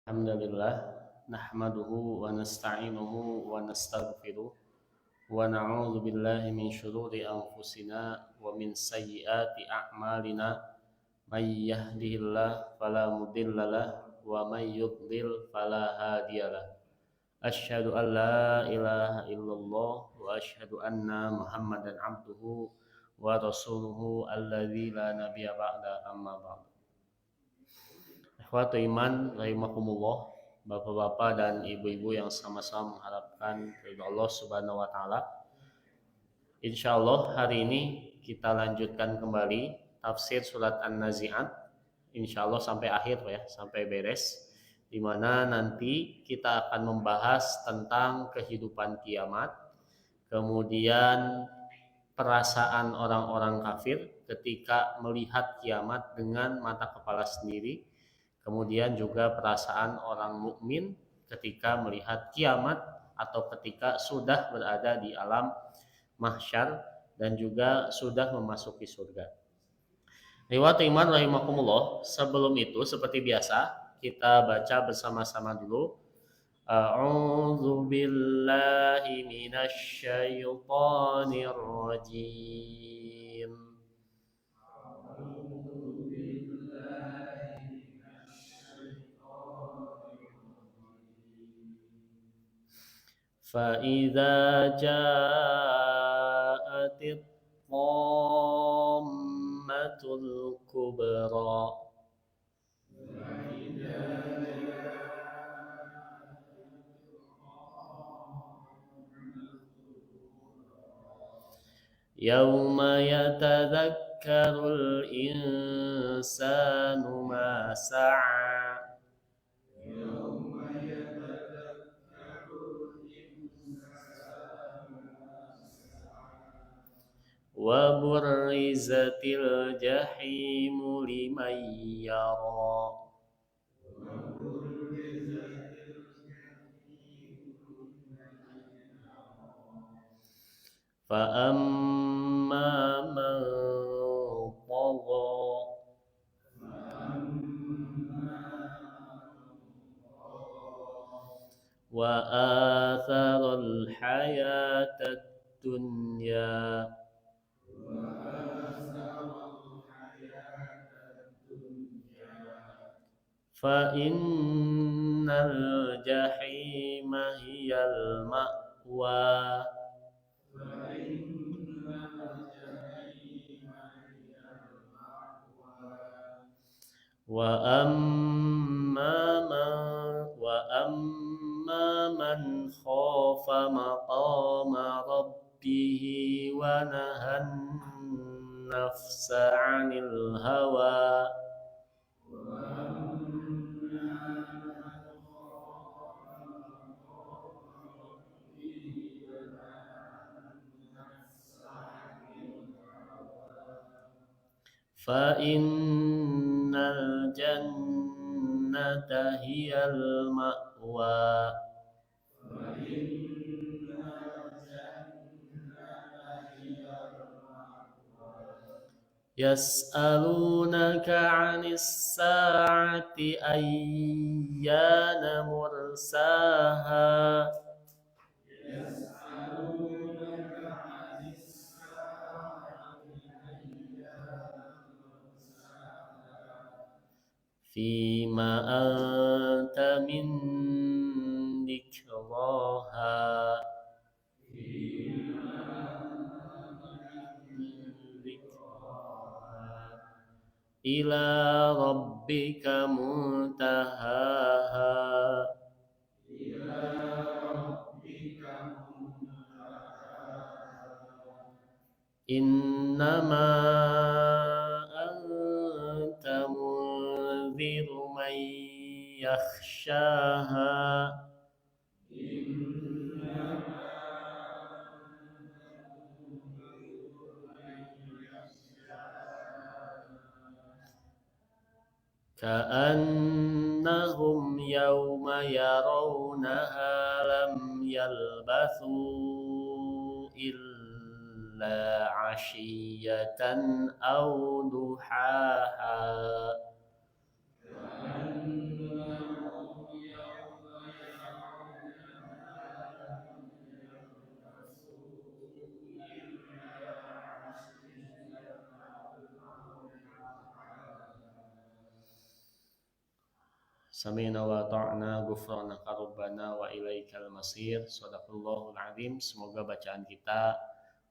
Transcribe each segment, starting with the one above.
Alhamdulillah nahmaduhu wa nasta'inuhu wa nastaghfiruh wa na'udzu billahi min syururi anfusina wa min sayyiati a'malina may yahdihillahu fala mudhillalah wa may yudlil fala hadiyalah. Asyhadu an la ilaha illallah wa asyhadu anna Muhammadan abduhu wa rasuluhu alladzi la nabiyya ba'da amma ba'd. Ikhwatu iman rahimakumullah, bapak-bapak dan ibu-ibu yang sama-sama mengharapkan ridha Allah Subhanahu wa taala. Insyaallah hari ini kita lanjutkan kembali tafsir surat An-Nazi'at. Insyaallah sampai akhir ya, sampai beres, di mana nanti kita akan membahas tentang kehidupan kiamat, kemudian perasaan orang-orang kafir ketika melihat kiamat dengan mata kepala sendiri, kemudian juga perasaan orang mukmin ketika melihat kiamat atau ketika sudah berada di alam mahsyar dan juga sudah memasuki surga. Riwayat iman rahimakumullah, sebelum itu seperti biasa kita baca bersama-sama dulu. A'udzu billahi minasy syaithanir rajim. فإذا جاءت الطامة الكبرى يوم يتذكر الإنسان ما سعى وبرزت الجحيم لمن يرى فأما من طغى وآثر الحياة الدنيا فإن الجحيم هي المأوى وأما من خاف مقام ربه ونهى النفس عن الهوى فإن الجنة هي المأوى يسألونك عن الساعة أيان مرساها فيما أنت من ذكراها إلى ربك منتهاها إنما أنت منذر من يخشاها كأنهم يوم يرونها لم يلبثوا إلا عشية أو ضحاها Sami'na wa ta'na ghufranaka rabbana wa ilaikal masir. Shadaqallahul azim. Semoga bacaan kita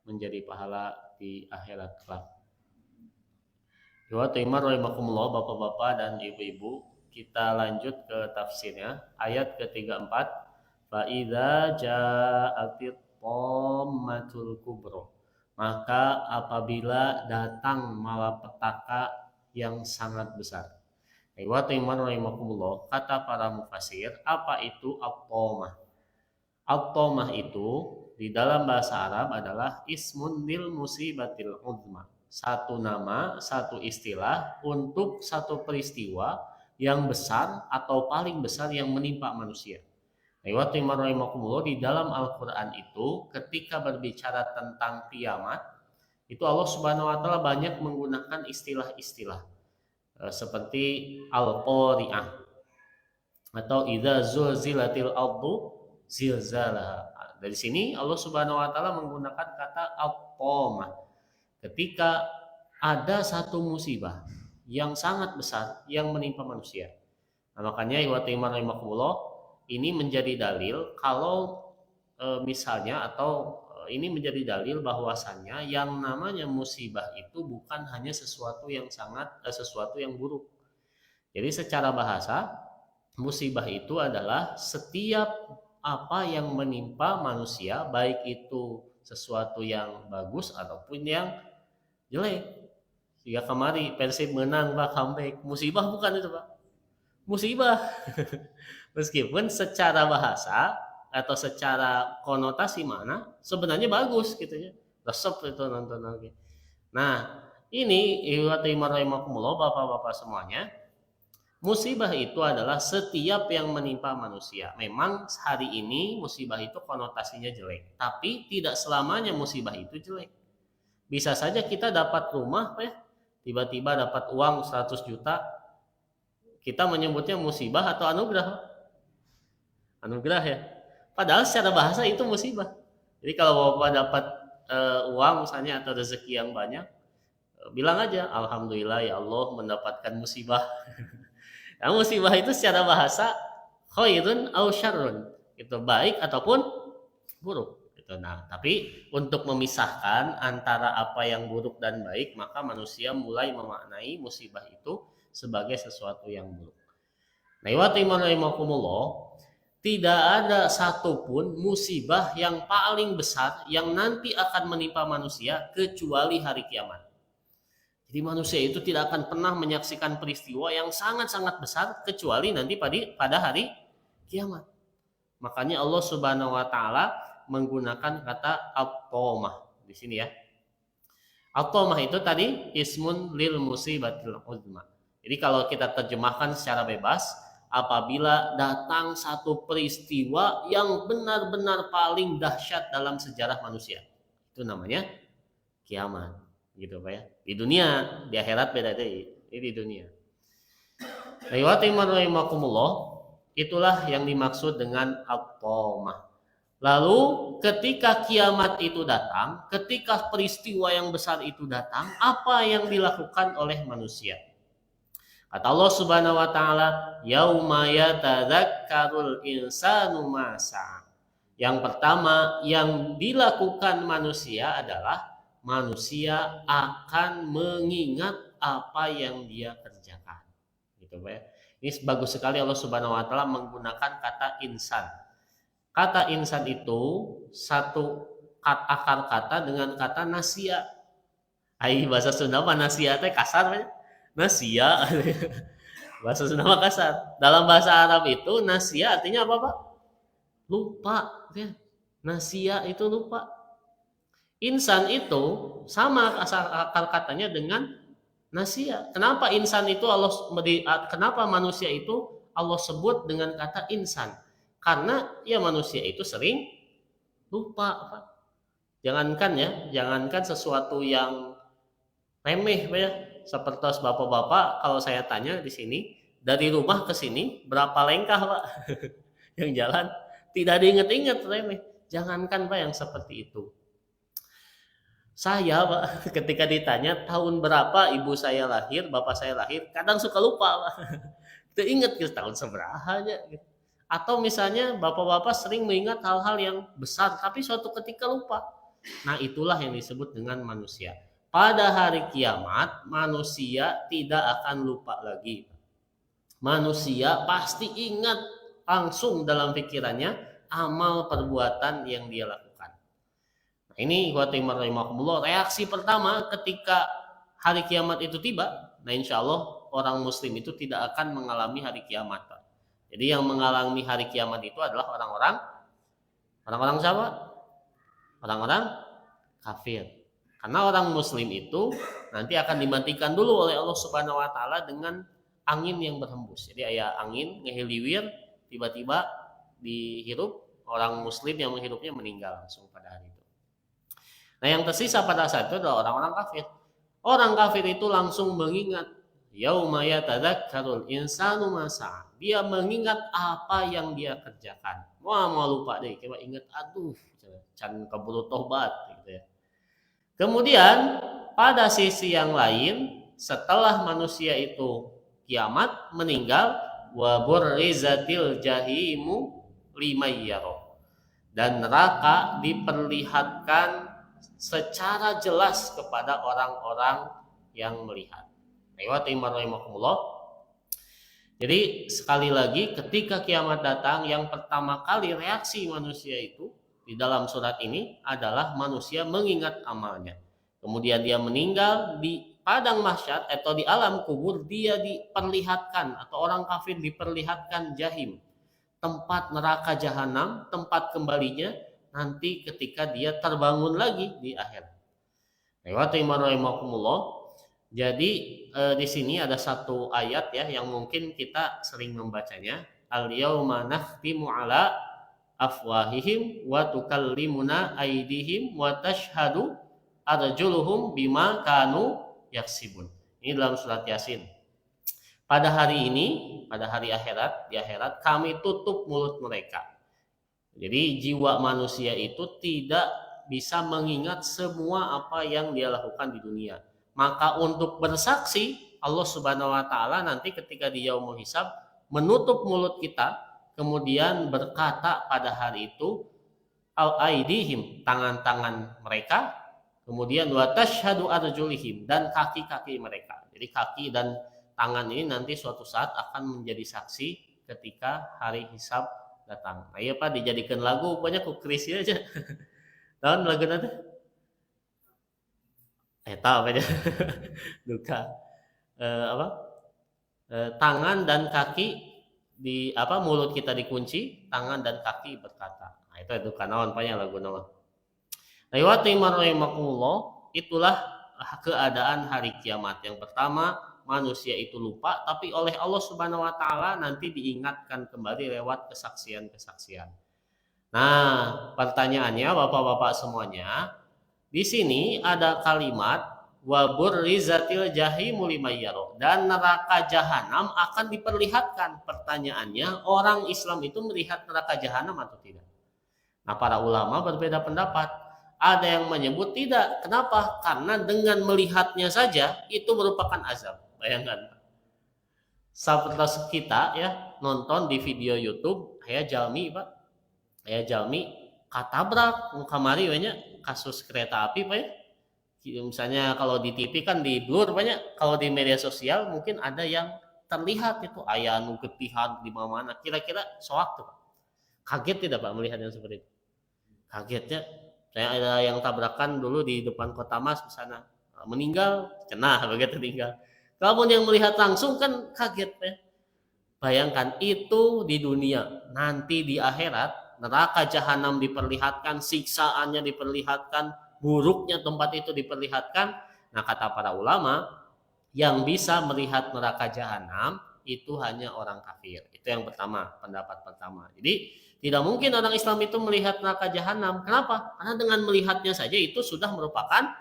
menjadi pahala di akhirat kelak. Rahimakumullah, bapak-bapak dan ibu-ibu, kita lanjut ke tafsirnya. Ayat ke-34. Fa idza ja'atit tammatul kubra. Maka apabila datang malapetaka yang sangat besar. Rahimakumullah, kata para mufasir, apa itu at-tamah? At-tamah itu di dalam bahasa Arab adalah ismun lil musibatil uzma. Satu nama, satu istilah untuk satu peristiwa yang besar atau paling besar yang menimpa manusia. Rahimakumullah, di dalam Al-Quran itu ketika berbicara tentang kiamat, itu Allah Subhanahu wa taala banyak menggunakan istilah-istilah seperti al-qari'ah atau idza zulzilatil ardu zilzalaha. Dari sini Allah Subhanahu wa taala menggunakan kata at-tamah ketika ada satu musibah yang sangat besar yang menimpa manusia. Nah, makanya rahimakumullah, ini menjadi dalil kalau misalnya atau ini menjadi dalil bahwasannya yang namanya musibah itu bukan hanya sesuatu yang sesuatu yang buruk. Jadi secara bahasa musibah itu adalah setiap apa yang menimpa manusia, baik itu sesuatu yang bagus ataupun yang jelek. Jika kemarin Persib menang, Pak, comeback, musibah bukan itu, Pak? Musibah. Meskipun secara bahasa atau secara konotasi mana sebenarnya bagus gitu ya. Resep itu nonton lagi. Nah, ini rahimakumullah, bapak-bapak semuanya, musibah itu adalah setiap yang menimpa manusia. Memang hari ini musibah itu konotasinya jelek, tapi tidak selamanya musibah itu jelek. Bisa saja kita dapat rumah, Pak, ya, tiba-tiba dapat uang 100 juta, kita menyebutnya musibah atau anugerah? Anugerah ya. Padahal secara bahasa itu musibah. Jadi kalau bapak dapat uang misalnya atau rezeki yang banyak, bilang aja alhamdulillah ya Allah mendapatkan musibah. Nah, musibah itu secara bahasa khairun au syarrun, itu baik ataupun buruk gitu. Nah, tapi untuk memisahkan antara apa yang buruk dan baik, maka manusia mulai memaknai musibah itu sebagai sesuatu yang buruk. Nah, rahimakumullah, tidak ada satupun musibah yang paling besar yang nanti akan menimpa manusia kecuali hari kiamat. Jadi manusia itu tidak akan pernah menyaksikan peristiwa yang sangat-sangat besar kecuali nanti pada hari kiamat. Makanya Allah Subhanahu wa taala menggunakan kata at-tamah di sini ya. At-tamah itu tadi ismun lil musibatil uzma. Jadi kalau kita terjemahkan secara bebas, apabila datang satu peristiwa yang benar-benar paling dahsyat dalam sejarah manusia, itu namanya kiamat, gitu Pak ya. Di dunia, di akhirat beda deh. Ini di dunia. Rahimakumullah, itulah yang dimaksud dengan at-tamah. Lalu ketika kiamat itu datang, ketika peristiwa yang besar itu datang, apa yang dilakukan oleh manusia? Kata Allah Subhanahu wa taala, yauma yatadzakkarul insanu ma sa'a. Yang pertama yang dilakukan manusia adalah manusia akan mengingat apa yang dia kerjakan. Gitu ya. Ini bagus sekali Allah Subhanahu wa taala menggunakan kata insan. Kata insan itu satu akar kata dengan kata nasia. Ai bahasa Sunda mah nasia teh kasar ya. Nasia. Bahasa Sunda mah kasar. Dalam bahasa Arab itu nasia artinya apa, Pak? Lupa, ya. Nasia itu lupa. Insan itu sama akar katanya dengan nasia. Kenapa insan itu kenapa manusia itu Allah sebut dengan kata insan? Karena ya manusia itu sering lupa, Pak. Jangankan sesuatu yang remeh, Pak ya. Seperti bapak-bapak, kalau saya tanya di sini, dari rumah ke sini berapa langkah, Pak? Yang jalan tidak diingat-ingat, remeh. Jangankan Pak yang seperti itu. Saya, Pak, ketika ditanya tahun berapa ibu saya lahir, bapak saya lahir, kadang suka lupa, Pak. Teu inget ke tahun sabaraha nya gitu. Atau misalnya bapak-bapak sering mengingat hal-hal yang besar tapi suatu ketika lupa. Nah, itulah yang disebut dengan manusia. Pada hari kiamat, manusia tidak akan lupa lagi. Manusia pasti ingat langsung dalam pikirannya amal perbuatan yang dia lakukan. Nah, ini reaksi pertama ketika hari kiamat itu tiba. Nah, insya Allah orang muslim itu tidak akan mengalami hari kiamat. Jadi yang mengalami hari kiamat itu adalah orang-orang siapa? Orang-orang kafir. Karena orang muslim itu nanti akan dimatikan dulu oleh Allah Subhanahu wa taala dengan angin yang berhembus. Jadi aya angin ngehiliwir, tiba-tiba dihirup, orang muslim yang menghirupnya meninggal langsung pada hari itu. Nah, yang tersisa pada saat itu adalah orang-orang kafir. Orang kafir itu langsung mengingat yauma yatadzakkarul insanu ma sa'a. Dia mengingat apa yang dia kerjakan. Wah, mau lupa deh, coba ingat, aduh, can keburu tobat gitu ya. Kemudian pada sisi yang lain, setelah manusia itu kiamat meninggal, wa burrizatil jahimu limayyaro, dan neraka diperlihatkan secara jelas kepada orang-orang yang melihat. Jadi sekali lagi ketika kiamat datang, yang pertama kali reaksi manusia itu di dalam surat ini adalah manusia mengingat amalnya. Kemudian dia meninggal di padang mahsyar atau di alam kubur, dia diperlihatkan atau orang kafir diperlihatkan jahim, tempat neraka jahanam, tempat kembalinya nanti ketika dia terbangun lagi di akhir. Jadi di sini ada satu ayat ya yang mungkin kita sering membacanya. Al-yauma nakhtimu ala afwahihim wa tukallimuna aydihim wa tashhadu arjuluhum bima kanu yaksibun. Ini dalam surat Yasin. Pada hari ini, pada hari akhirat, di akhirat kami tutup mulut mereka. Jadi jiwa manusia itu tidak bisa mengingat semua apa yang dia lakukan di dunia. Maka untuk bersaksi, Allah Subhanahu wa taala nanti ketika di yaumul hisab menutup mulut kita, kemudian berkata pada hari itu al aidihim, tangan-tangan mereka, kemudian wa tashhadu arjulihim, dan kaki-kaki mereka. Jadi kaki dan tangan ini nanti suatu saat akan menjadi saksi ketika hari hisab datang. Nah, iya Pak, dijadikan lagu banyak ku Kris aja. Tahun lagu nanti tahu aja. Duka tangan dan kaki di mulut kita dikunci, tangan dan kaki berkata. Nah, itu duka naon panjang lagu nama. Itulah keadaan hari kiamat. Yang pertama, manusia itu lupa, tapi oleh Allah Subhanahu wa taala nanti diingatkan kembali lewat kesaksian-kesaksian. Nah, pertanyaannya Bapak-bapak semuanya, di sini ada kalimat wa burrizatil jahimu limayyaro, dan neraka jahanam akan diperlihatkan. Pertanyaannya, orang Islam itu melihat neraka jahanam atau tidak? Nah, para ulama berbeda pendapat. Ada yang menyebut tidak. Kenapa? Karena dengan melihatnya saja itu merupakan azab. Bayangkan. Seperti kita ya nonton di video YouTube, aya jalmi Pak. Aya jalmi katabrak kamari banyak kasus kereta api Pak ya. Misalnya kalau di TV kan di blur banyak, kalau di media sosial mungkin ada yang terlihat itu aya nu getihan di mana. Kira-kira soak tuh Pak. Kaget tidak Pak melihat yang seperti itu? Kagetnya. Saya ada yang tabrakan dulu di depan Kota Mas di sana, meninggal, cenah begitu meninggal. Kalau yang melihat langsung kan kaget ya. Bayangkan itu di dunia, nanti di akhirat neraka jahanam diperlihatkan, siksaannya diperlihatkan, buruknya tempat itu diperlihatkan. Nah, kata para ulama, yang bisa melihat neraka jahanam itu hanya orang kafir. Itu yang pertama, pendapat pertama. Jadi tidak mungkin orang Islam itu melihat neraka jahanam. Kenapa? Karena dengan melihatnya saja itu sudah merupakan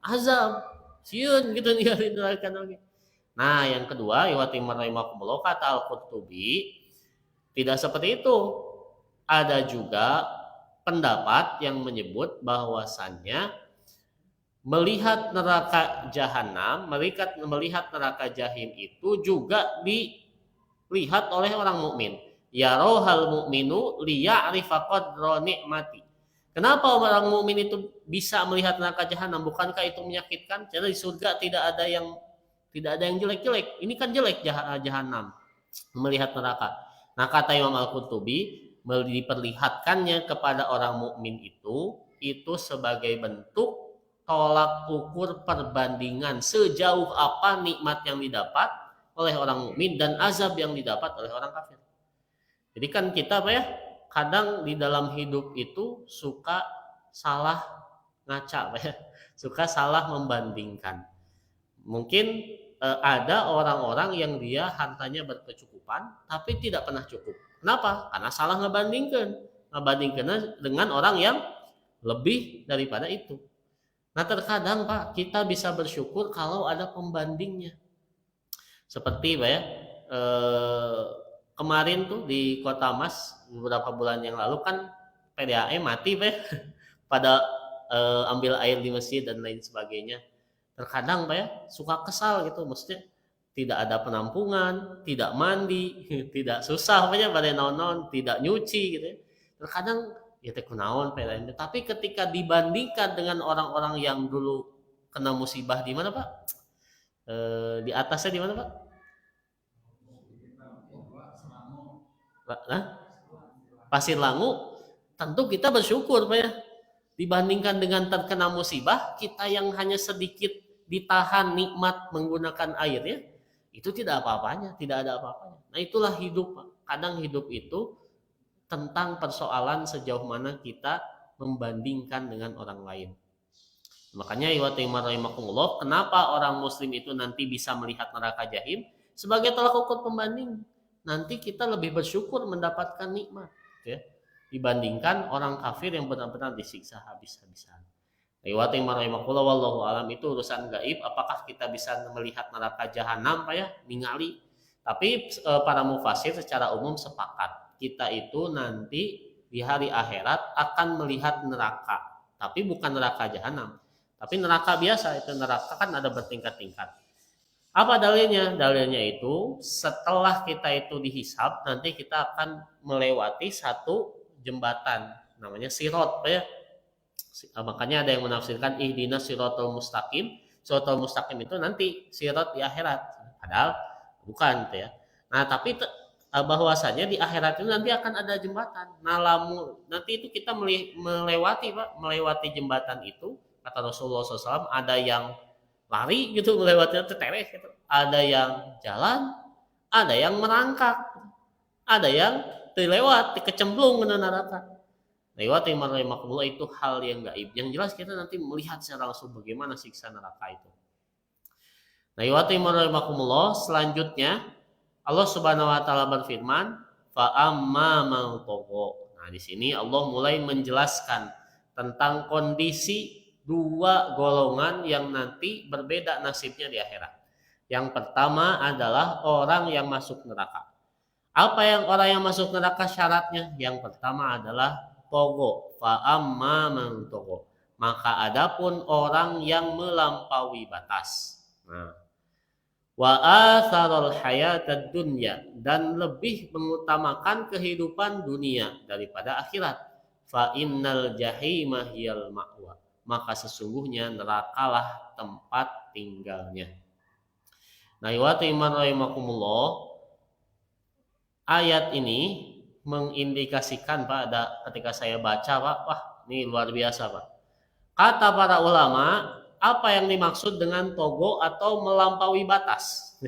azab. Sieun gitu ninggalin neraka lagi. Nah, yang kedua, kata Al-Qurtubi, tidak seperti itu. Ada juga pendapat yang menyebut bahwasannya melihat neraka jahanam, melihat neraka jahim itu juga lihat oleh orang mukmin. Yarohal mu'minu liya'rifa qadra ni'mati. Kenapa orang mukmin itu bisa melihat neraka jahanam? Bukankah itu menyakitkan? Jadi di surga tidak ada yang jelek-jelek. Ini kan jelek jahanam, melihat neraka. Nah, kata Imam Al-Qurtubi, diperlihatkannya kepada orang mukmin itu sebagai bentuk tolak ukur perbandingan sejauh apa nikmat yang didapat oleh orang mukmin dan azab yang didapat oleh orang kafir. Jadi kan kita kadang di dalam hidup itu suka salah ngaca suka salah membandingkan. Mungkin ada orang-orang yang dia hartanya berkecukupan tapi tidak pernah cukup. Kenapa? Karena salah ngebandingkan dengan orang yang lebih daripada itu. Nah, terkadang Pak, kita bisa bersyukur kalau ada pembandingnya. Seperti kemarin tuh di Kota Mas beberapa bulan yang lalu kan PDAM mati pada ambil air di masjid dan lain sebagainya. Terkadang suka kesal gitu, maksudnya tidak ada penampungan, tidak mandi, tidak susah pada naon-naon, tidak nyuci gitu ya. Terkadang ya teh kunaon tapi ketika dibandingkan dengan orang-orang yang dulu kena musibah di mana Pak? Di atasnya di mana Pak? Pasir Langu. Tentu kita bersyukur dibandingkan dengan terkena musibah, kita yang hanya sedikit ditahan nikmat menggunakan air ya, itu tidak apa-apanya, tidak ada apa-apanya. Nah, itulah hidup. Kadang hidup itu tentang persoalan sejauh mana kita membandingkan dengan orang lain. Makanya kenapa orang muslim itu nanti bisa melihat neraka jahim sebagai tolak ukur pembanding. Nanti kita lebih bersyukur mendapatkan nikmat ya, dibandingkan orang kafir yang benar-benar disiksa habis-habisan. Wallahu alam, itu urusan gaib. Apakah kita bisa melihat neraka jahanam ningali? Tapi para mufasir secara umum sepakat kita itu nanti di hari akhirat akan melihat neraka, tapi bukan neraka jahanam, tapi neraka biasa. Itu neraka kan ada bertingkat-tingkat. Apa dalilnya? Dalilnya itu setelah kita itu dihisab, nanti kita akan melewati satu jembatan namanya sirot Makanya ada yang menafsirkan ihdinas siratal mustaqim. Siratal mustaqim itu nanti sirot di akhirat. Padahal bukan ya. Nah, tapi bahwasanya di akhirat itu nanti akan ada jembatan. Nah, nanti itu kita melewati jembatan itu, kata Rasulullah SAW, ada yang lari gitu melewatinya tetereh gitu. Ada yang jalan, ada yang merangkak, ada yang dilewat, dikecemplung ke neraka. Lewat iman itu hal yang gaib. Yang jelas kita nanti melihat secara langsung bagaimana siksa neraka itu. Lewat iman selanjutnya Allah Subhanahu wa taala berfirman, fa amma man tagha. Nah, di sini Allah mulai menjelaskan tentang kondisi dua golongan yang nanti berbeda nasibnya di akhirat. Yang pertama adalah orang yang masuk neraka. Apa yang orang yang masuk neraka syaratnya? Yang pertama adalah togo, fa amma man togo. Maka adapun orang yang melampaui batas. Nah, wa atharul hayatad dunya, dan lebih mengutamakan kehidupan dunia daripada akhirat. Fa innal jahima hiyal ma'wa. Maka sesungguhnya nerakalah tempat tinggalnya. Nah, wa rahimakumullah, ayat ini mengindikasikan ketika saya baca wah ini luar biasa Kata para ulama, apa yang dimaksud dengan togo atau melampaui batas?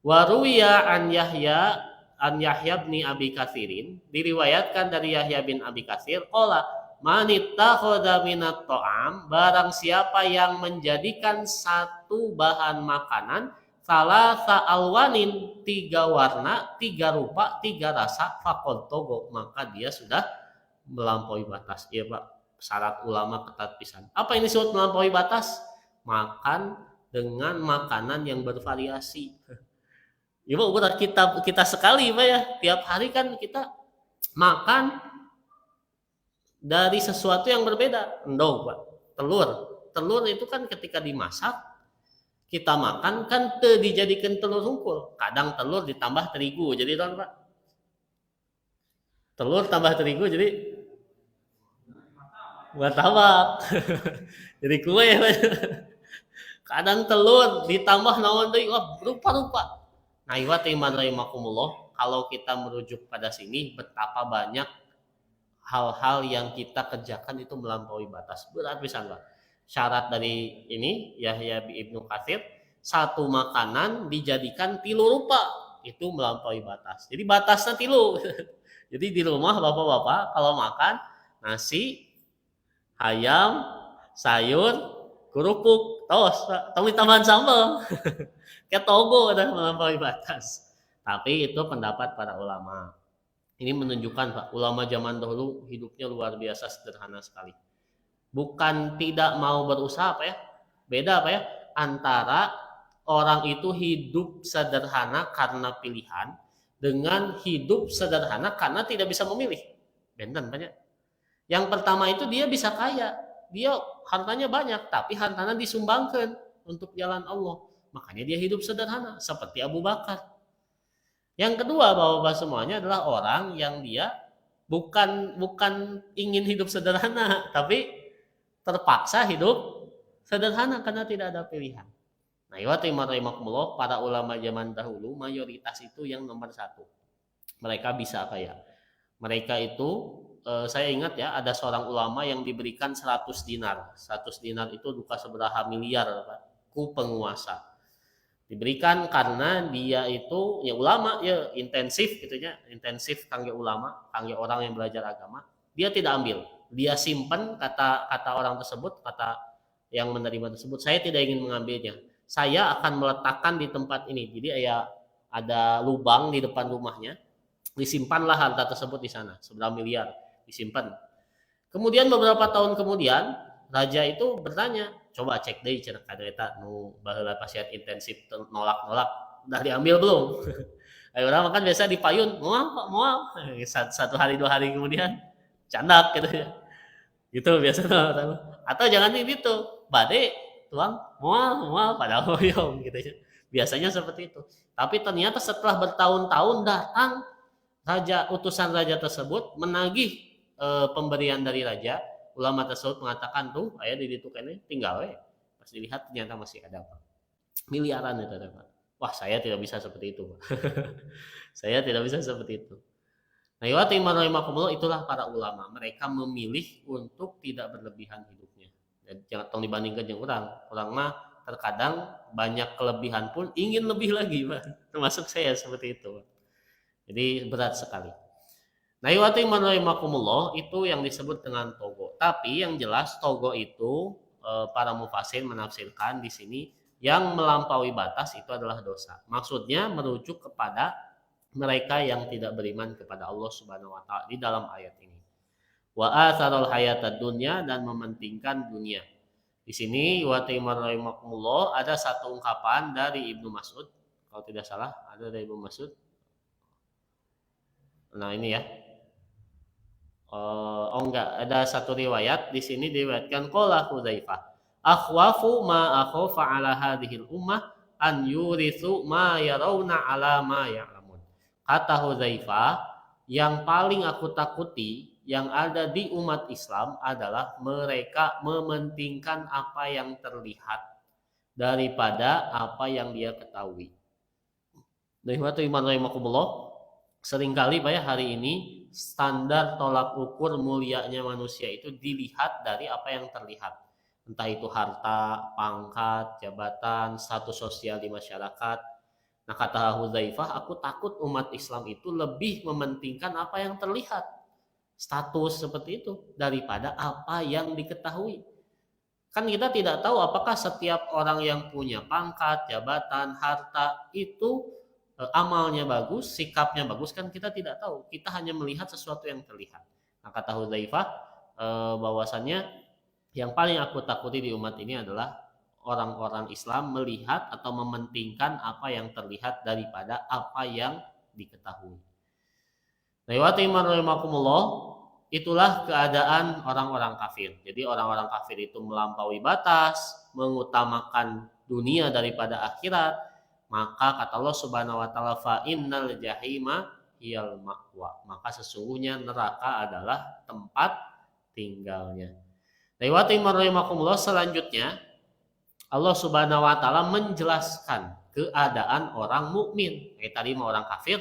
Waruya an Yahya bin Abi Katsirin, diriwayatkan dari Yahya bin Abi Katsir, qala manittakhadha minat ta'am, barang siapa yang menjadikan satu bahan makanan salasa alwanin, 3 warna, 3 rupa, 3 rasa, faqad togo, maka dia sudah melampaui batas. Iya Pak, syarat ulama ketat pisan. Apa ini disebut melampaui batas? Makan dengan makanan yang bervariasi. Ya Pak, udah kita sekali Pak ya, tiap hari kan kita makan dari sesuatu yang berbeda. Endog Pak, telur itu kan ketika dimasak kita makan kan teu dijadikan telur hungkul. Kadang telur ditambah terigu jadi non Pak. Telur tambah terigu jadi martabak. Jadi kue. Kadang telur ditambah naon deui, wah rupa-rupa. Nah, ieu teh rahimakumullah, kalau kita merujuk pada sini betapa banyak hal-hal yang kita kerjakan itu melampaui batas. Berat pisan, Pak. Syarat dari ini Yahya Ibnu Katsir, satu makanan dijadikan tilu rupa, itu melampaui batas. Jadi batasnya tilu. Jadi di rumah Bapak-bapak kalau makan nasi, ayam, sayur, kerupuk, tos, tapi tambahan sambal. Kayak togo udah melampaui batas. Tapi itu pendapat para ulama. Ini menunjukkan Pak, ulama zaman dahulu hidupnya luar biasa sederhana sekali. Bukan tidak mau berusaha Pak ya. Beda Pak ya, antara orang itu hidup sederhana karena pilihan dengan hidup sederhana karena tidak bisa memilih. Benten banyak. Yang pertama itu dia bisa kaya, dia hartanya banyak, tapi hartanya disumbangkan untuk jalan Allah. Makanya dia hidup sederhana, seperti Abu Bakar. Yang kedua, bapak-bapak semuanya adalah orang yang dia bukan ingin hidup sederhana, tapi terpaksa hidup sederhana karena tidak ada pilihan. Nah, rahimakumullah, para ulama zaman dahulu mayoritas itu yang nomor satu. Mereka bisa kaya. Mereka itu saya ingat ya, ada seorang ulama yang diberikan 100 dinar. 100 dinar itu duka seberapa miliar Pak, ku penguasa. Diberikan karena dia itu ya ulama ya intensif gitu ya, intensif kangge ulama, kangge orang yang belajar agama. Dia tidak ambil, dia simpan, kata orang tersebut, kata yang menerima tersebut, saya tidak ingin mengambilnya. Saya akan meletakkan di tempat ini. Jadi ya ada lubang di depan rumahnya. Disimpanlah harta tersebut di sana, seberapa miliar disimpan. Kemudian beberapa tahun kemudian raja itu bertanya, coba cek deh cenah kadeta nu baheula pasien intensif nolak-nolak, udah diambil belum? Ayo orang makan biasa dipayun, mual. Satu hari dua hari kemudian candak gitu ya. Gitu biasanya. Atau jangan itu, bade tuang mual padahal hoyong gitu ya. Biasanya seperti itu. Tapi ternyata setelah bertahun-tahun datang utusan raja tersebut menagih pemberian dari raja. Ulama tersebut mengatakan tuh ayah di itu kene tinggal pas dilihat ternyata masih ada Pak, miliaran itu ada Pak. Wah, saya tidak bisa seperti itu Pak. Saya tidak bisa seperti itu. Nah, rahimakumullah, itulah para ulama, mereka memilih untuk tidak berlebihan hidupnya. Dan jangan tong dibandingkan dengan orang mah terkadang banyak kelebihan pun ingin lebih lagi Pak. Termasuk saya seperti itu Pak. Jadi berat sekali. Nah, rahimakumullah, itu yang disebut dengan togo. Tapi yang jelas togo itu para mufasir menafsirkan di sini yang melampaui batas itu adalah dosa. Maksudnya merujuk kepada mereka yang tidak beriman kepada Allah Subhanahu wa taala di dalam ayat ini. Wa atharul hayatad dunya, dan mementingkan dunia. Di sini rahimakumullah ada satu ungkapan dari Ibnu Mas'ud, kalau tidak salah ada dari Ibnu Mas'ud. Nah, ini ya. Enggak, ada satu riwayat di sini diriwayatkan qala Hudzaifah, akhwafu ma akhafa ala hadhil ummah an yurithu ma yarawna ala ma ya'lamun. Kata Hudzaifah, yang paling aku takuti yang ada di umat Islam adalah mereka mementingkan apa yang terlihat daripada apa yang dia ketahui. Rahimakumullah, seringkali Pak ya hari ini standar tolak ukur mulianya manusia itu dilihat dari apa yang terlihat. Entah itu harta, pangkat, jabatan, status sosial di masyarakat. Nah, kata Hudzaifah, aku takut umat Islam itu lebih mementingkan apa yang terlihat, status seperti itu, daripada apa yang diketahui. Kan kita tidak tahu apakah setiap orang yang punya pangkat, jabatan, harta itu amalnya bagus, sikapnya bagus, kan kita tidak tahu. Kita hanya melihat sesuatu yang terlihat. Nah, kata Hudzaifah bahwasannya yang paling aku takuti di umat ini adalah orang-orang Islam melihat atau mementingkan apa yang terlihat daripada apa yang diketahui. Rahimakumullah, itulah keadaan orang-orang kafir. Jadi orang-orang kafir itu melampaui batas, mengutamakan dunia daripada akhirat, maka kata Allah Subhanahu wa taala fa innal jahima hiyal ma'wa, maka sesungguhnya neraka adalah tempat tinggalnya. Rahimakumullah, selanjutnya Allah Subhanahu wa taala menjelaskan keadaan orang mukmin. Tadi mau orang kafir.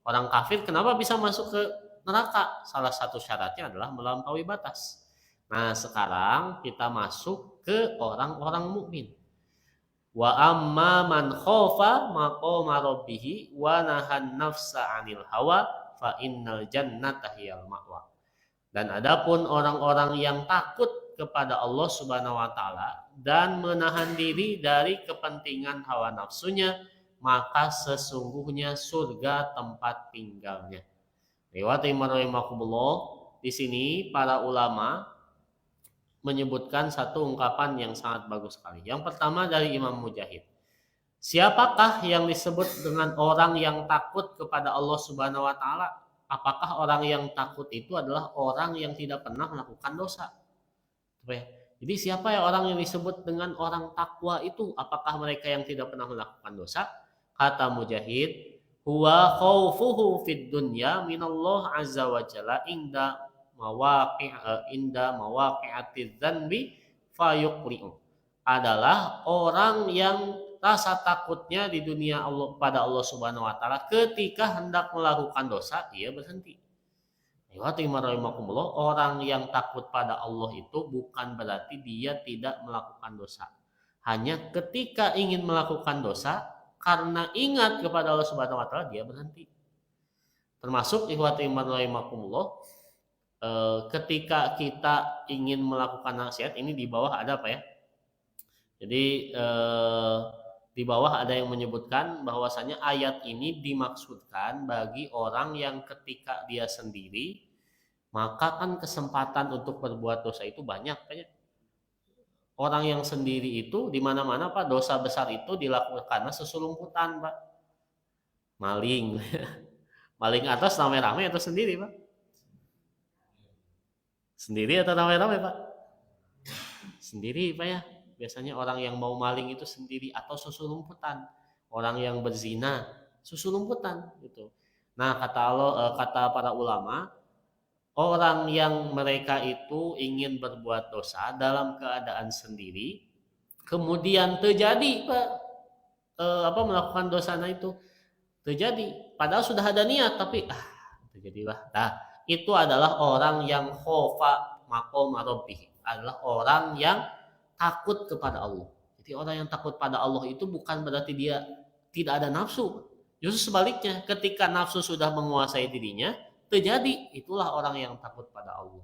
Orang kafir kenapa bisa masuk ke neraka? Salah satu syaratnya adalah melampaui batas. Nah, sekarang kita masuk ke orang-orang mukmin. Wa amma man khofa maqama rabbih wa nahan nafsa 'anil hawa fa innal jannata hiyal ma'wa. Dan adapun orang-orang yang takut kepada Allah Subhanahu wa taala dan menahan diri dari kepentingan hawa nafsunya, maka sesungguhnya surga tempat tinggalnya. Rahimakumullah, di sini para ulama menyebutkan satu ungkapan yang sangat bagus sekali. Yang pertama dari Imam Mujahid. Siapakah yang disebut dengan orang yang takut kepada Allah Subhanahu wa taala? Apakah orang yang takut itu adalah orang yang tidak pernah melakukan dosa? Jadi siapa ya orang yang disebut dengan orang takwa itu? Apakah mereka yang tidak pernah melakukan dosa? Kata Mujahid, huwa khaufuhu fid dunya minallah azza wa jalla inda mawaqi'atiz dzanbi fayuqri'u. Adalah orang yang rasa takutnya di dunia Allah pada Allah Subhanahu wa taala ketika hendak melakukan dosa dia berhenti. Orang yang takut pada Allah itu bukan berarti dia tidak melakukan dosa. Hanya ketika ingin melakukan dosa karena ingat kepada Allah Subhanahu wa taala dia berhenti. Termasuk ketika kita ingin melakukan maksiat, ini di bawah ada apa ya? Jadi di bawah ada yang menyebutkan bahwasanya ayat ini dimaksudkan bagi orang yang ketika dia sendiri, maka kan kesempatan untuk berbuat dosa itu banyak. Orang yang sendiri itu di mana-mana Pak, dosa besar itu dilakukan karena sesulumputan Pak. Maling. Maling atas rame-rame atau sendiri Pak? Sendiri atau rame-rame Pak? Sendiri Pak ya. Biasanya orang yang mau maling itu sendiri atau susulumputan. Orang yang berzina susulumputan gitu. Nah, kata para ulama, orang yang mereka itu ingin berbuat dosa dalam keadaan sendiri, kemudian terjadi melakukan dosanya itu terjadi, padahal sudah ada niat tapi terjadilah. Nah, itu adalah orang yang khofa maqama rabbih, adalah orang yang takut kepada Allah. Jadi orang yang takut pada Allah itu bukan berarti dia tidak ada nafsu. Justru sebaliknya, ketika nafsu sudah menguasai dirinya, terjadi, itulah orang yang takut pada Allah.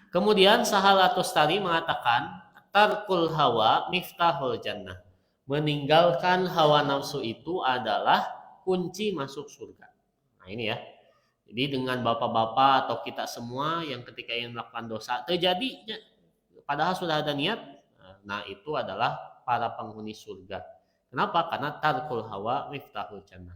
Kemudian Sahal At-Tustari mengatakan, tarkul hawa miftahul jannah. Meninggalkan hawa nafsu itu adalah kunci masuk surga. Nah ini ya. Jadi dengan bapak-bapak atau kita semua yang ketika ingin melakukan dosa terjadinya, padahal sudah ada niat, nah itu adalah para penghuni surga. Kenapa? Karena tarkul hawa miftahul jannah.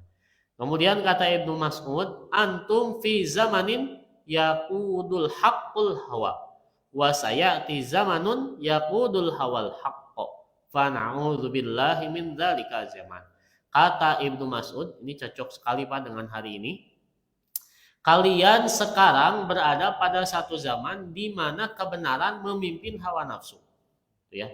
Kemudian kata Ibnu Mas'ud, antum fi zamanin yaqudul haqqul hawa wa sayati zamanun yaqudul hawal haqqo fa na'udzubillahi min dzalika zaman. Kata Ibnu Mas'ud, ini cocok sekali Pak dengan hari ini. Kalian sekarang berada pada satu zaman di mana kebenaran memimpin hawa nafsu. Ya.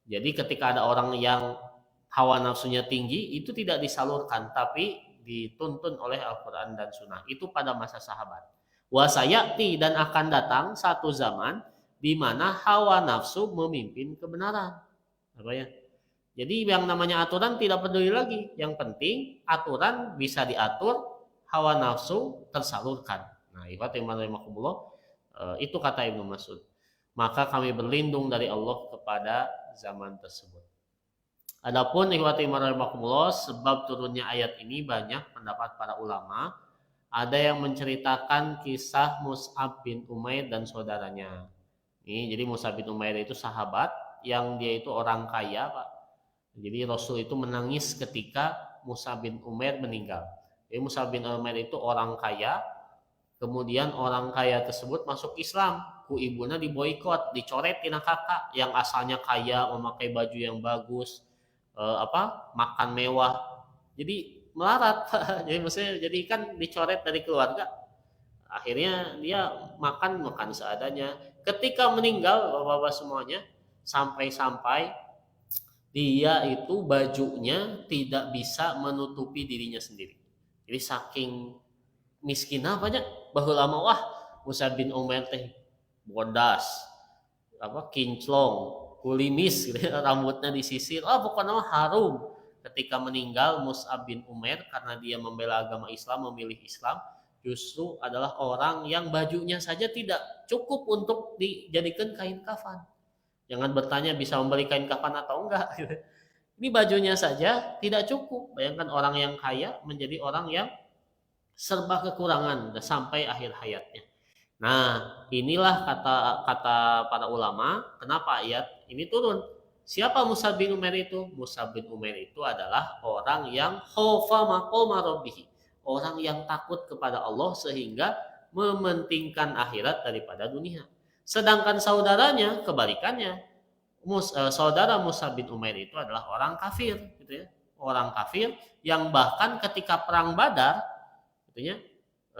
Jadi ketika ada orang yang hawa nafsunya tinggi, itu tidak disalurkan, tapi dituntun oleh Al-Quran dan Sunnah. Itu pada masa sahabat. Wasayati, dan akan datang satu zaman di mana hawa nafsu memimpin kebenaran. Apa ya? Jadi yang namanya aturan tidak peduli lagi. Yang penting aturan bisa diatur, hawa nafsu tersalurkan. Nah, itu kata Ibnu Mas'ud. Maka kami berlindung dari Allah kepada zaman tersebut. Adapun sebab turunnya ayat ini banyak pendapat para ulama. Ada yang menceritakan kisah Mus'ab bin Umair dan saudaranya. Jadi Mus'ab bin Umair itu sahabat yang dia itu orang kaya, Pak. Jadi Rasul itu menangis ketika Mus'ab bin Umair meninggal. Jadi Mus'ab bin Umair itu orang kaya, kemudian orang kaya tersebut masuk Islam, ku ibuna diboikot, dicoret tina kakak yang asalnya kaya, memakai baju yang bagus, makan mewah, jadi melarat. Jadi maksudnya jadi kan dicoret dari keluarga, akhirnya dia makan makan seadanya. Ketika meninggal bapak-bapak semuanya, sampai-sampai dia itu bajunya tidak bisa menutupi dirinya sendiri. Jadi saking miskin apanya bahwa lama wah Musa bin Umair teh bodas, kinclong, kulimis gitu, rambutnya disisir, pokoknya harum. Ketika meninggal Mus'ab bin Umair karena dia membela agama Islam, memilih Islam, justru adalah orang yang bajunya saja tidak cukup untuk dijadikan kain kafan. Jangan bertanya bisa membeli kain kafan atau enggak. Ini bajunya saja tidak cukup. Bayangkan orang yang kaya menjadi orang yang serba kekurangan sampai akhir hayatnya. Nah, inilah kata para ulama, kenapa ayat ini turun. Siapa Musa bin Umair itu? Musa bin Umair itu adalah orang yang khofa maqama rabbih, orang yang takut kepada Allah sehingga mementingkan akhirat daripada dunia. Sedangkan saudaranya kebalikannya. Saudara Musa bin Umair itu adalah orang kafir, gitu ya. Orang kafir yang bahkan ketika perang Badar, gitu ya,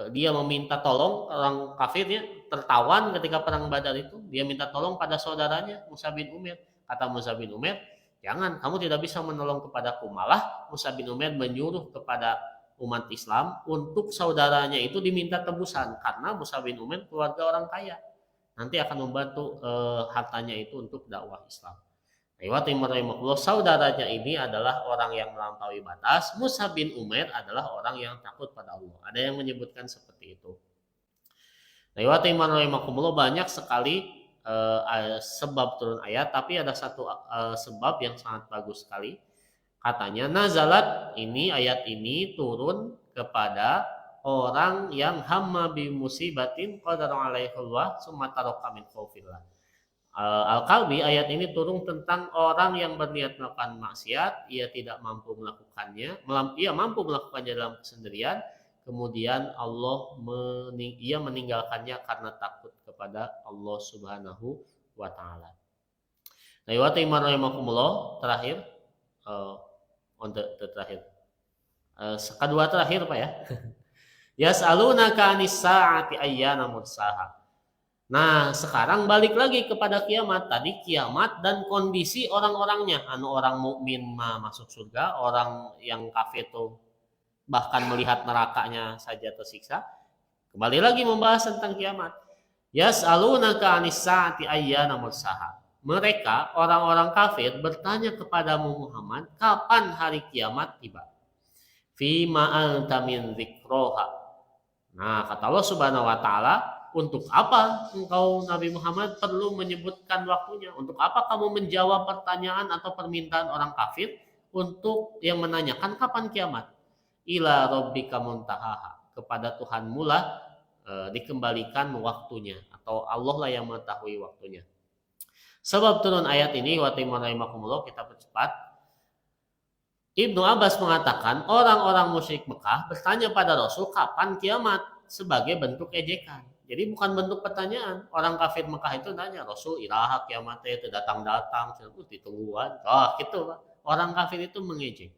dia meminta tolong, orang kafirnya tertawan ketika perang Badar itu, dia minta tolong pada saudaranya Musa bin Umair. Kata Musa bin Umair, jangan, kamu tidak bisa menolong kepadaku. Malah Musa bin Umair menyuruh kepada umat Islam untuk saudaranya itu diminta tebusan, karena Musa bin Umair keluarga orang kaya, nanti akan membantu hartanya itu untuk dakwah Islam. Saudaranya ini adalah orang yang melampaui batas. Musa bin Umair adalah orang yang takut pada Allah. Ada yang menyebutkan seperti itu. Banyak sekali sebab turun ayat, tapi ada satu sebab yang sangat bagus sekali. Katanya nazalat, ini ayat ini turun kepada orang yang hamma bi musibatin qadara alaihi Allah summa taraka min khaufillah. Al-Kalbi, ayat ini turun tentang orang yang berniat melakukan maksiat, ia tidak mampu melakukannya, ia mampu melakukannya dalam kesendirian, kemudian ia meninggalkannya karena takut kepada Allah Subhanahu wa taala. Nah, wa ta'ala terakhir, terakhir. Kedua terakhir Pak ya. Yas'alunaka anis sa'ati ayyana mursaha. Nah, sekarang balik lagi kepada kiamat. Tadi kiamat dan kondisi orang-orangnya. Orang mukmin masuk surga, orang yang kafir itu bahkan melihat nerakanya saja tersiksa. Kembali lagi membahas tentang kiamat. Yas'alunaka anis sa'ati ayyana mursaha. Mereka, orang-orang kafir, bertanya kepadamu Muhammad, kapan hari kiamat tiba? Fima anta min dzikroha. Nah, kata Allah Subhanahu wa taala, untuk apa engkau Nabi Muhammad perlu menyebutkan waktunya? Untuk apa kamu menjawab pertanyaan atau permintaan orang kafir untuk yang menanyakan kapan kiamat? Ila rabbika muntahaha. Kepada Tuhanmu lah dikembalikan waktunya, atau Allah lah yang mengetahui waktunya. Sebab turun ayat ini, wa rahimakumullah, kita percepat. Ibnu Abbas mengatakan orang-orang musyrik Mekah bertanya pada Rasul kapan kiamat sebagai bentuk ejekan. Jadi bukan bentuk pertanyaan. Orang kafir Mekah itu nanya, Rasul iraha kiamatnya itu datang-datang, ditungguan. Gitu Pak. Orang kafir itu mengejek.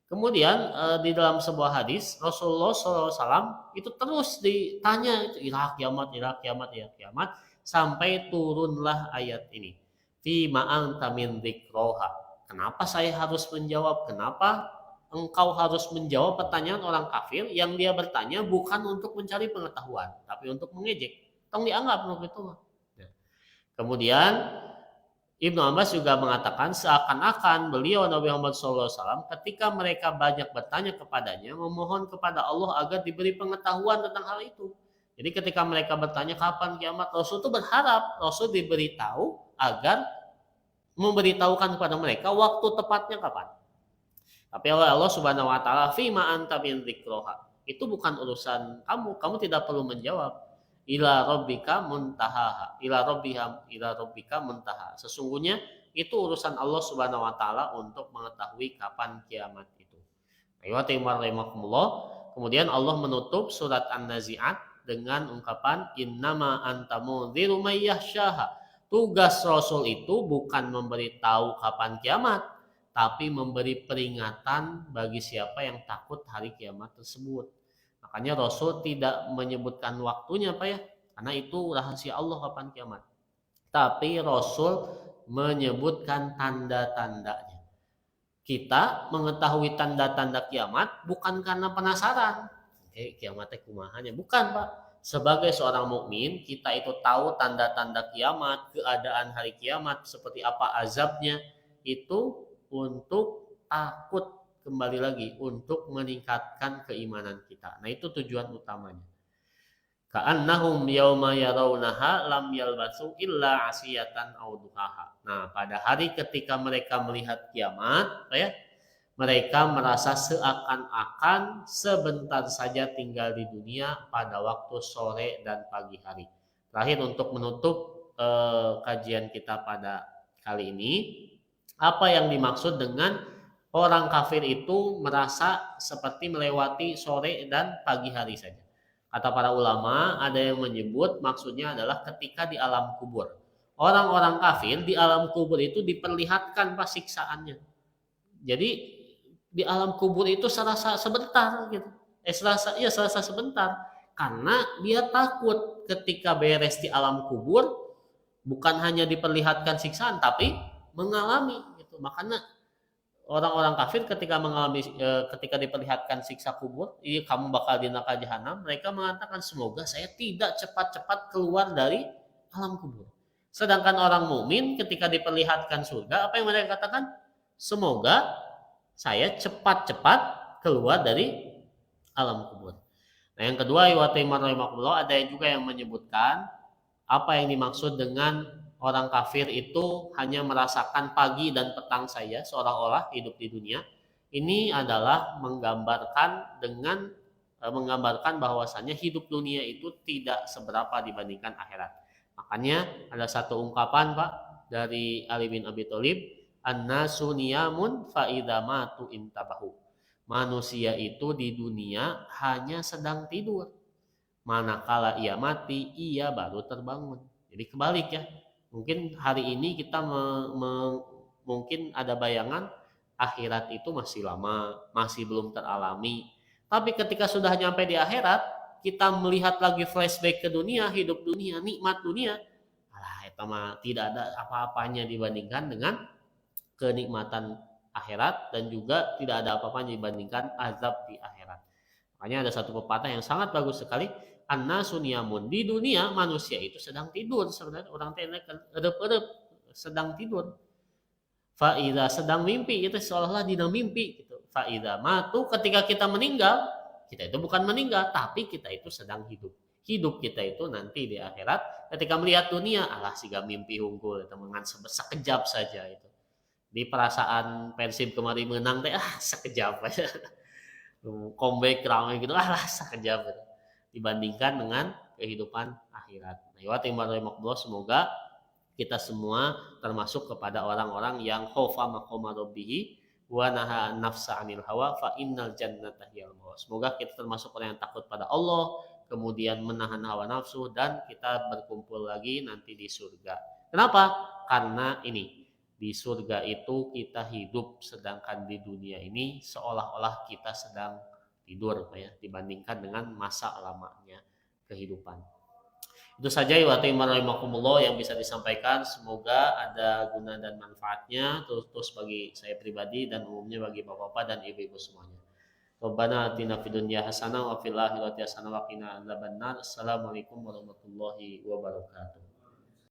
Kemudian di dalam sebuah hadis Rasulullah SAW itu terus ditanya iraha kiamat, sampai turunlah ayat ini. Fi ma'anta min dzikroha. Kenapa saya harus menjawab? Kenapa engkau harus menjawab pertanyaan orang kafir yang dia bertanya bukan untuk mencari pengetahuan, tapi untuk mengejek? Tong dianggap begitu. Kemudian Ibnu Abbas juga mengatakan seakan-akan beliau Nabi Muhammad SAW ketika mereka banyak bertanya kepadanya memohon kepada Allah agar diberi pengetahuan tentang hal itu. Jadi ketika mereka bertanya kapan kiamat, Rasul itu berharap Rasul diberitahu agar memberitahukan kepada mereka waktu tepatnya kapan. Tapi Allah Subhanahu wa taala fima anta min dzikroha. Itu bukan urusan kamu tidak perlu menjawab. Ila rabbika muntaha. Ila rabbika muntaha. Sesungguhnya itu urusan Allah Subhanahu wa taala untuk mengetahui kapan kiamat itu. Kemudian Allah menutup surat An-Nazi'at dengan ungkapan innama anta mundziru may yakhshaha. Tugas Rasul itu bukan memberitahu kapan kiamat, tapi memberi peringatan bagi siapa yang takut hari kiamat tersebut. Makanya Rasul tidak menyebutkan waktunya Pak ya, karena itu rahasia Allah kapan kiamat. Tapi Rasul menyebutkan tanda-tandanya. Kita mengetahui tanda-tanda kiamat bukan karena penasaran. Oke, kiamatnya kumahanya, bukan Pak. Sebagai seorang mukmin, kita itu tahu tanda-tanda kiamat, keadaan hari kiamat, seperti apa azabnya, itu untuk takut, kembali lagi, untuk meningkatkan keimanan kita. Nah, itu tujuan utamanya. Ka'annahum yauma yarawnaha lam yalbasu illa asiyatan aw duhaha. Nah, pada hari ketika mereka melihat kiamat, ya, mereka merasa seakan-akan sebentar saja tinggal di dunia pada waktu sore dan pagi hari. Terakhir untuk menutup kajian kita pada kali ini, apa yang dimaksud dengan orang kafir itu merasa seperti melewati sore dan pagi hari saja. Kata para ulama, ada yang menyebut maksudnya adalah ketika di alam kubur. Orang-orang kafir di alam kubur itu diperlihatkan pas siksaannya. Jadi di alam kubur itu serasa sebentar gitu. Serasa sebentar. Karena dia takut ketika beres di alam kubur bukan hanya diperlihatkan siksaan tapi mengalami gitu. Makanya orang-orang kafir ketika mengalami ketika diperlihatkan siksa kubur, iya kamu bakal di neraka jahanam, mereka mengatakan semoga saya tidak cepat-cepat keluar dari alam kubur. Sedangkan orang mukmin ketika diperlihatkan surga, apa yang mereka katakan? Semoga saya cepat-cepat keluar dari alam kubur. Nah, yang kedua, ada juga yang menyebutkan apa yang dimaksud dengan orang kafir itu hanya merasakan pagi dan petang saja seolah-olah hidup di dunia. Ini adalah menggambarkan bahwasannya hidup dunia itu tidak seberapa dibandingkan akhirat. Makanya ada satu ungkapan Pak dari Ali bin Abi Thalib, an-nasu niyamun fa idza matu intabahu. Manusia itu di dunia hanya sedang tidur. Manakala ia mati, ia baru terbangun. Jadi kebalik ya. Mungkin hari ini kita mungkin ada bayangan akhirat itu masih lama, masih belum teralami. Tapi ketika sudah nyampe di akhirat, kita melihat lagi flashback ke dunia, hidup dunia, nikmat dunia. Alah, itu mah tidak ada apa-apanya dibandingkan dengan kenikmatan akhirat dan juga tidak ada apa-apanya dibandingkan azab di akhirat. Makanya ada satu pepatah yang sangat bagus sekali, an-nasu niyamun. Di dunia manusia itu sedang tidur, sebenarnya orang teh erep-erep sedang tidur. Faida sedang mimpi, itu seolah-olah dina mimpi gitu. Faida matu, ketika kita meninggal, kita itu bukan meninggal tapi kita itu sedang hidup. Hidup kita itu nanti di akhirat ketika melihat dunia, alah siga mimpi unggul, teman sekejap saja itu. Di perasaan Persib kemarin menang teh sekejap aja. Comeback ramai gitu sekejap dibandingkan dengan kehidupan akhirat. Nah, semoga kita semua termasuk kepada orang-orang yang khaufa maqama rabbih wa naha nafsa 'anil hawa fa innal jannata hiyal mawa. Semoga kita termasuk orang yang takut pada Allah, kemudian menahan hawa nafsu, dan kita berkumpul lagi nanti di surga. Kenapa? Karena ini di surga itu kita hidup, sedangkan di dunia ini seolah-olah kita sedang tidur ya, dibandingkan dengan masa lamanya kehidupan. Itu saja yang bisa disampaikan. Semoga ada guna dan manfaatnya terus bagi saya pribadi dan umumnya bagi bapak-bapak dan ibu-ibu semuanya. Rabbana atina fid dunya hasanah wa fil akhirati hasanah wa qina adzabannar. Assalamualaikum warahmatullahi wabarakatuh.